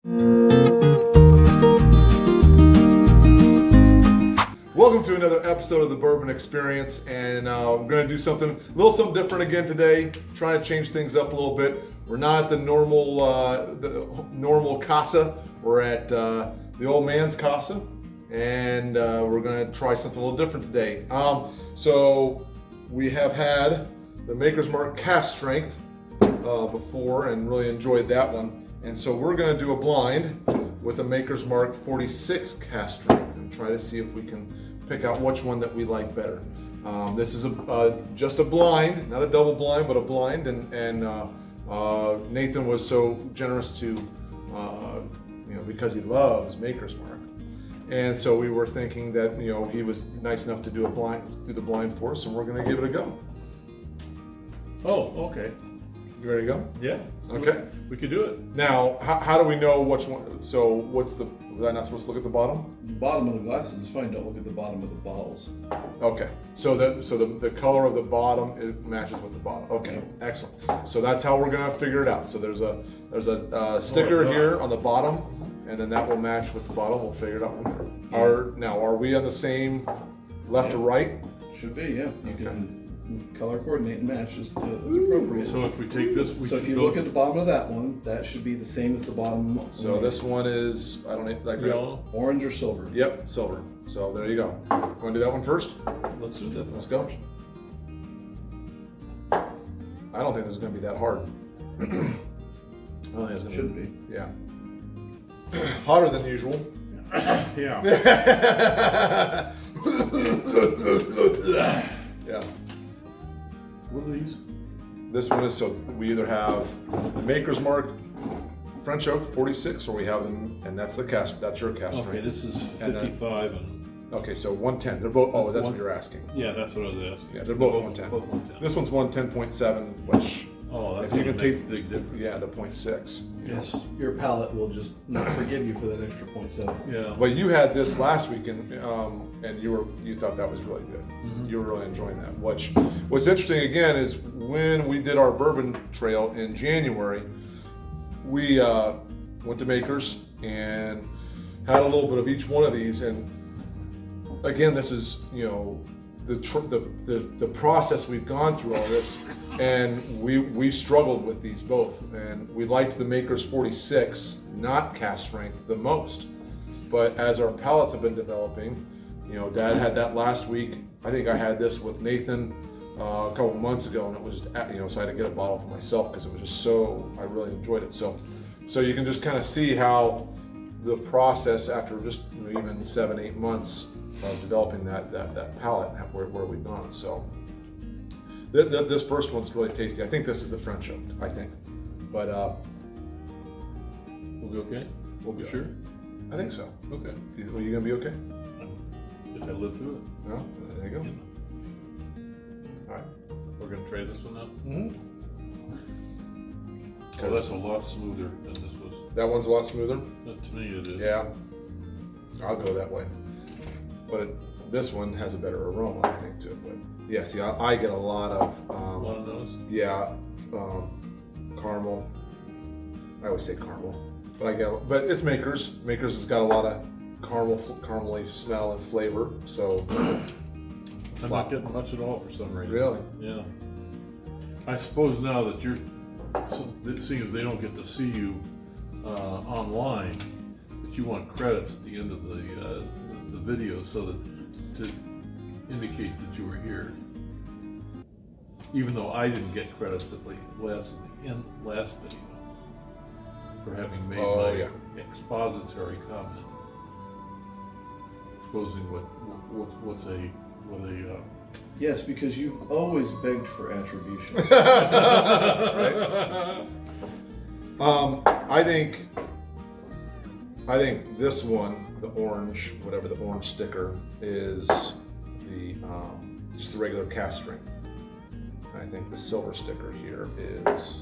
Welcome to another episode of the Bourbon Experience, and we're going to do something different again today. Trying to change things up a little bit. We're not at the normal casa. We're at the old man's casa, and we're going to try something a little different today. So we have had the Maker's Mark Cask Strength before, and really enjoyed that one. And so we're going to do a blind with a Maker's Mark 46 Cask Strength and try to see if we can pick out which one that we like better. This is just a blind, not a double blind, but a blind. And Nathan was so generous to, because he loves Maker's Mark, and so we were thinking that he was nice enough to do the blind for us, and we're going to give it a go. Oh, okay. You ready to go? Yeah. Okay. We could do it. Now, how do we know which one? So, was I not supposed to look at the bottom? The bottom of the glasses is fine. Don't look at the bottom of the bottles. Okay. So the color of the bottom matches with the bottom. Okay. Excellent. So that's how we're gonna figure it out. So there's a sticker here on the bottom, and then that will match with the bottom. We'll figure it out from there. Are we on the same left to right? Should be, yeah. You can color coordinate and match as appropriate. So if we take this, if you look at the bottom of that one, that should be the same as the bottom. So this one is, I don't know, like yellow, orange or silver. Yep, silver. So there you go. Want to do that one first? Let's do that. Let's go. I don't think this is going to be that hard. I don't think it's going to Shouldn't be. Yeah. Hotter than usual. Yeah. Yeah. What are these? This one is, so we either have the Maker's Mark French Oak 46, or we have them, and that's your cask Okay, strength. this is 55 and. Okay, so 110. They're both. Oh, that's what you're asking. Yeah, that's what I was asking. Yeah, they're both 110. Both 110. This one's 110.7, which. Oh, that's if you gonna can make take a big difference. Yeah, the 0.6. Yes, your palate will just not forgive you for that extra 0.7. Yeah. But you had this last week, and you thought that was really good. Mm-hmm. You were really enjoying that. What's interesting again is when we did our bourbon trail in January, we went to Makers and had a little bit of each one of these. And again, this is the process we've gone through all this, and we struggled with these both, and we liked the Maker's 46, not Cask Strength, the most. But as our palates have been developing, Dad had that last week. I think I had this with Nathan a couple months ago, and it was so I had to get a bottle for myself because it was just I really enjoyed it. So you can just kind of see how the process after just even 7-8 months of developing that palate, where we've gone. So this first one's really tasty. I think this is the French oak, I think. But We'll be okay? we'll be Sure? I think so. Okay. Are you gonna be okay? If I live through No? There you go. it. All right. We're gonna try this one now? Mm-hmm. Oh, that's a lot smoother than this was. That one's a lot smoother. To me it is. Yeah. I'll go that way. But this one has a better aroma, I think, to it. But yeah, see, I get a lot of One of those? yeah, caramel. I always say caramel, but it's Makers. Makers has got a lot of caramely smell and flavor. So I'm not getting much at all for some reason. really, Yeah. I suppose now that seeing as they don't get to see you online, that you want credits at the end of the video so that to indicate that you were here. Even though I didn't get credits at the last video for having made my expository comment, exposing what a Yes, because you've always begged for attribution. right? I think this one, the orange, whatever the orange sticker is, just the regular Cask Strength. I think the silver sticker here is,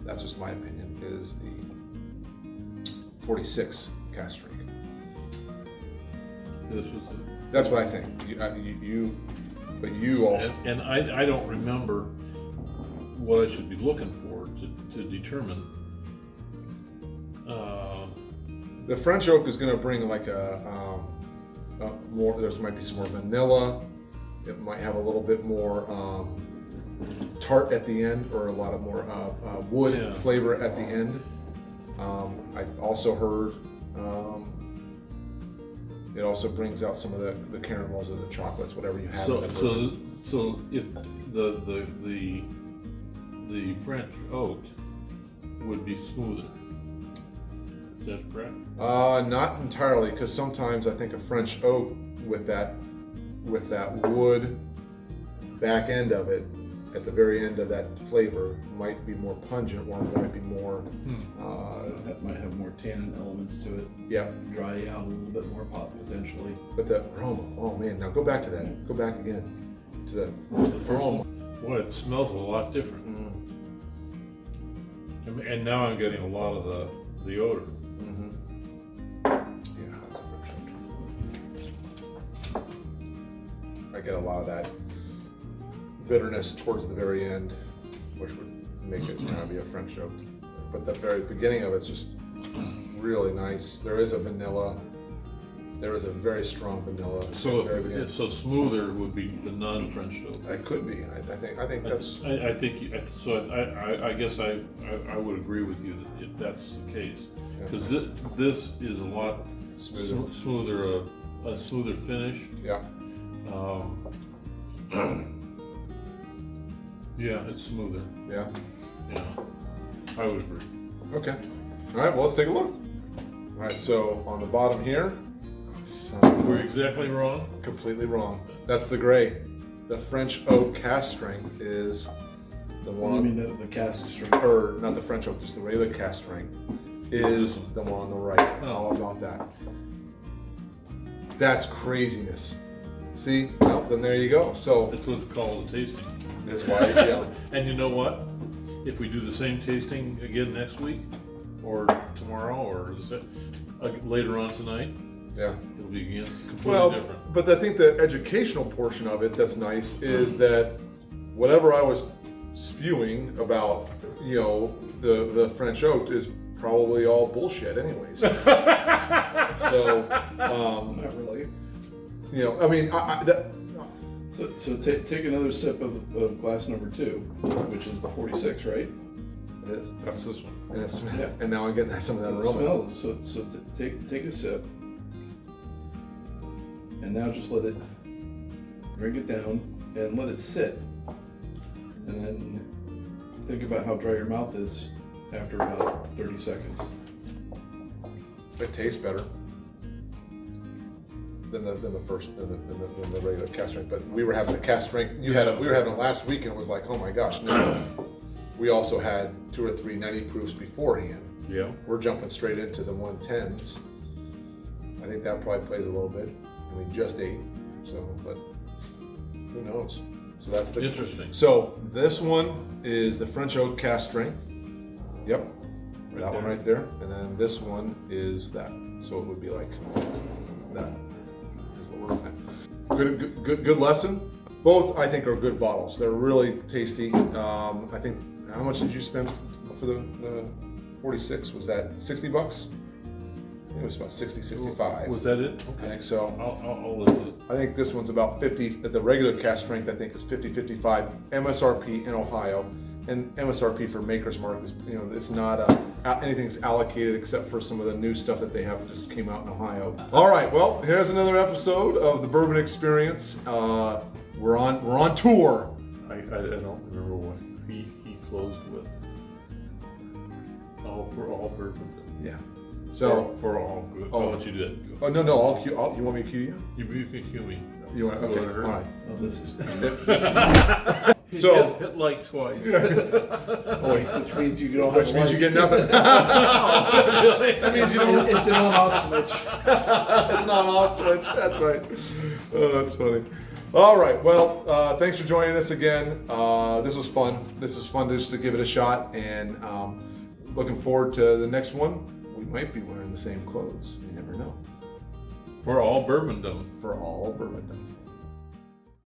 that's just my opinion, is the 46 Cask Strength. That's what I think. But you also. And I don't remember what I should be looking for to determine The French oak is going to bring like more. There might be some more vanilla. It might have a little bit more tart at the end, or a lot of more wood flavor at the end. I also heard it also brings out some of the caramels or the chocolates, whatever you have. So if the French oak would be smoother. Is that correct? Not entirely, because sometimes I think a French oak with that wood back end of it, at the very end of that flavor, might be more pungent, or might be more. That might have more tannin elements to it. Yeah. Dry out a little bit more pop potentially. But the aroma, oh man! Now go back to that. Go back again to the First aroma. Boy, it smells a lot different. And now I'm getting a lot of the odor. Yeah, that's a French oak. I get a lot of that bitterness towards the very end, which would make it kind of be a French oak. But the very beginning of it's just really nice. There is a vanilla. There is a very strong vanilla. So so smoother would be the non-French oak. It could be. I think that's. I guess I would agree with you that if that's the case, because this is a lot smoother, a smoother finish. Yeah. Yeah, it's smoother. Yeah. Yeah, I would agree. Okay. All right. Well, let's take a look. All right. So on the bottom here. We're exactly wrong. Completely wrong. That's the gray. The French oak Cask Strength is the one. You mean the Cask Strength? Or not the French oak, just the regular Cask Strength is the one on the right. All about that. That's craziness. See? Well, then there you go. So That's what's called a tasting. that's why. Yeah. And you know what? If we do the same tasting again next week, or tomorrow, or later on tonight, Yeah. it'll be again completely different. But I think the educational portion of it that's nice is that whatever I was spewing about, the French oak is probably all bullshit anyways. So, Not really. I mean, So take another sip of glass number 2, which is the 46, right? it is. That's this one. And it's, Yeah. and now I'm getting some of that It aroma. smells. So take a sip, and now just let it drink it down and let it sit, and then think about how dry your mouth is after about 30 seconds. It tastes better than the regular Cask Strength. But we were having a Cask Strength. We were having it last week, and it was like, oh my gosh. No. We also had 2 or 3 90 proofs beforehand. Yeah. We're jumping straight into the 110s. I think that probably played a little bit, and we just ate. So, but who knows? So that's the Interesting. So this one is the French oak Cask Strength. Yep, that one right there. And then this one is that. So it would be like that. Is what we're looking at. Good lesson. Both I think are good bottles. They're really tasty. I think. How much did you spend for the 46? Was that $60? I think it was about 60, 65. Was that it? I Okay. think so. I'll listen to it. I think this one's about 50. The regular Cask Strength I think is 50, 55 MSRP in Ohio, and MSRP for Maker's Mark is it's not anything's allocated except for some of the new stuff that they have just came out in Ohio. All right, well here's another episode of the Bourbon Experience. We're on tour. I don't remember what he closed with. Oh, for all bourbon. Yeah. So. For all good. Oh. I'll let you do it. Oh no, you want me to cue you? You can cue me. You want? Okay. Go All right. Oh, this is So. hit like twice. Oh, wait. which means you don't have Which means a you get nothing. That means you don't. It's an on-off switch. It's not an off switch. That's right. Oh, that's funny. All right. Well, thanks for joining us again. This was fun. This is fun just to give it a shot, and looking forward to the next one. We might be wearing the same clothes. You never know. For all bourbondom. For all bourbondom.